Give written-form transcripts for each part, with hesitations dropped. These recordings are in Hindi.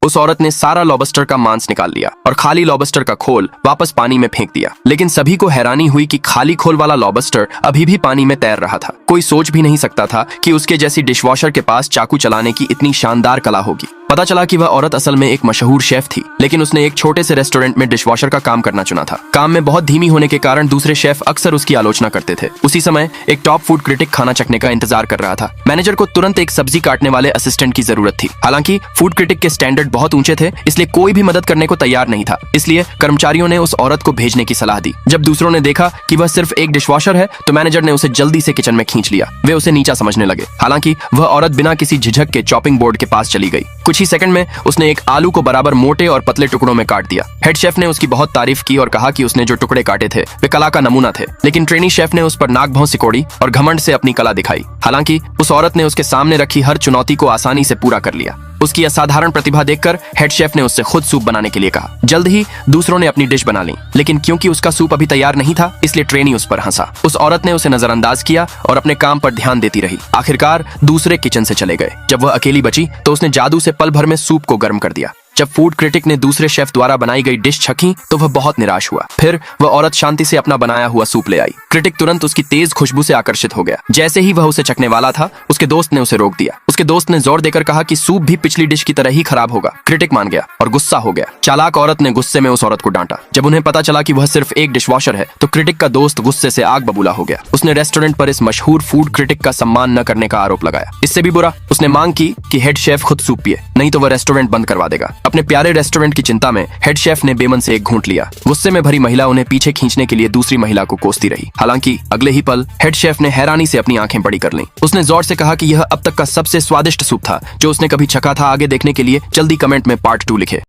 उस औरत ने सारा लॉबस्टर का मांस निकाल लिया और खाली लॉबस्टर का खोल वापस पानी में फेंक दिया। लेकिन सभी को हैरानी हुई कि खाली खोल वाला लॉबस्टर अभी भी पानी में तैर रहा था। कोई सोच भी नहीं सकता था कि उसके जैसी डिशवॉशर के पास चाकू चलाने की इतनी शानदार कला होगी। पता चला कि वह औरत असल में एक मशहूर शेफ थी, लेकिन उसने एक छोटे से रेस्टोरेंट में डिशवॉशर का काम करना चुना था। काम में बहुत धीमी होने के कारण दूसरे शेफ अक्सर उसकी आलोचना करते थे। उसी समय एक टॉप फूड क्रिटिक खाना चखने का इंतजार कर रहा था। मैनेजर को तुरंत एक सब्जी काटने वाले असिस्टेंट की जरूरत थी। हालांकि फूड क्रिटिक के स्टैंडर्ड बहुत ऊंचे थे, इसलिए कोई भी मदद करने को तैयार नहीं था। इसलिए कर्मचारियों ने उस औरत को भेजने की सलाह दी। जब दूसरों ने देखा कि वह सिर्फ एक डिशवॉशर है, तो मैनेजर ने उसे जल्दी से किचन में खींच लिया। वे उसे नीचा समझने लगे। हालांकि वह औरत बिना किसी झिझक के चॉपिंग बोर्ड के पास चली गई। कुछ ही सेकंड में उसने एक आलू को बराबर मोटे और पतले टुकड़ों में काट दिया। हेड शेफ ने उसकी बहुत तारीफ की और कहा कि उसने जो टुकड़े काटे थे वे कला का नमूना थे। लेकिन ट्रेनी शेफ ने उस पर नाक भौं सिकोड़ी और घमंड से अपनी कला दिखाई। हालांकि उस औरत ने उसके सामने रखी हर चुनौती को आसानी से पूरा कर लिया। उसकी असाधारण प्रतिभा देखकर हेड शेफ ने उससे खुद सूप बनाने के लिए कहा। जल्द ही दूसरों ने अपनी डिश बना ली, लेकिन क्योंकि उसका सूप अभी तैयार नहीं था, इसलिए ट्रेनी उस पर हंसा। उस औरत ने उसे नजरअंदाज किया और अपने काम पर ध्यान देती रही। आखिरकार दूसरे किचन से चले गए। जब वह अकेली बची तो उसने जादू से पल भर में सूप को गर्म कर दिया। जब फूड क्रिटिक ने दूसरे शेफ द्वारा बनाई गई डिश चखी तो वह बहुत निराश हुआ। फिर वह औरत शांति से अपना बनाया हुआ सूप ले आई। क्रिटिक तुरंत उसकी तेज खुशबू से आकर्षित हो गया। जैसे ही वह उसे चखने वाला था, उसके दोस्त ने उसे रोक दिया। उसके दोस्त ने जोर देकर कहा कि सूप भी पिछली डिश की तरह ही खराब होगा। क्रिटिक मान गया और गुस्सा हो गया। चालाक औरत ने गुस्से में उस औरत को डांटा। जब उन्हें पता चला कि वह सिर्फ एक डिशवॉशर है, तो क्रिटिक का दोस्त गुस्से से आग बबूला हो गया। उसने रेस्टोरेंट पर इस मशहूर फूड क्रिटिक का सम्मान न करने का आरोप लगाया। इससे भी बुरा, उसने मांग की कि हेड शेफ खुद सूप पिए, नहीं तो वह रेस्टोरेंट बंद करवा देगा। अपने प्यारे रेस्टोरेंट की चिंता में हेड शेफ ने बेमन से एक घूंट लिया। गुस्से में भरी महिला उन्हें पीछे खींचने के लिए दूसरी महिला को कोसती रही। हालांकि अगले ही पल हेड शेफ ने हैरानी से अपनी आंखें बड़ी कर लीं। उसने जोर से कहा कि यह अब तक का सबसे स्वादिष्ट सूप था जो उसने कभी चखा था। आगे देखने के लिए जल्दी कमेंट में पार्ट 2 लिखे।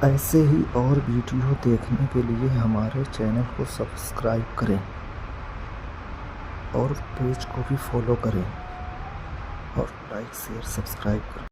ऐसे ही और वीडियो देखने के लिए हमारे चैनल को सब्सक्राइब करें और पेज को भी फॉलो करें और लाइक शेयर सब्सक्राइब करें।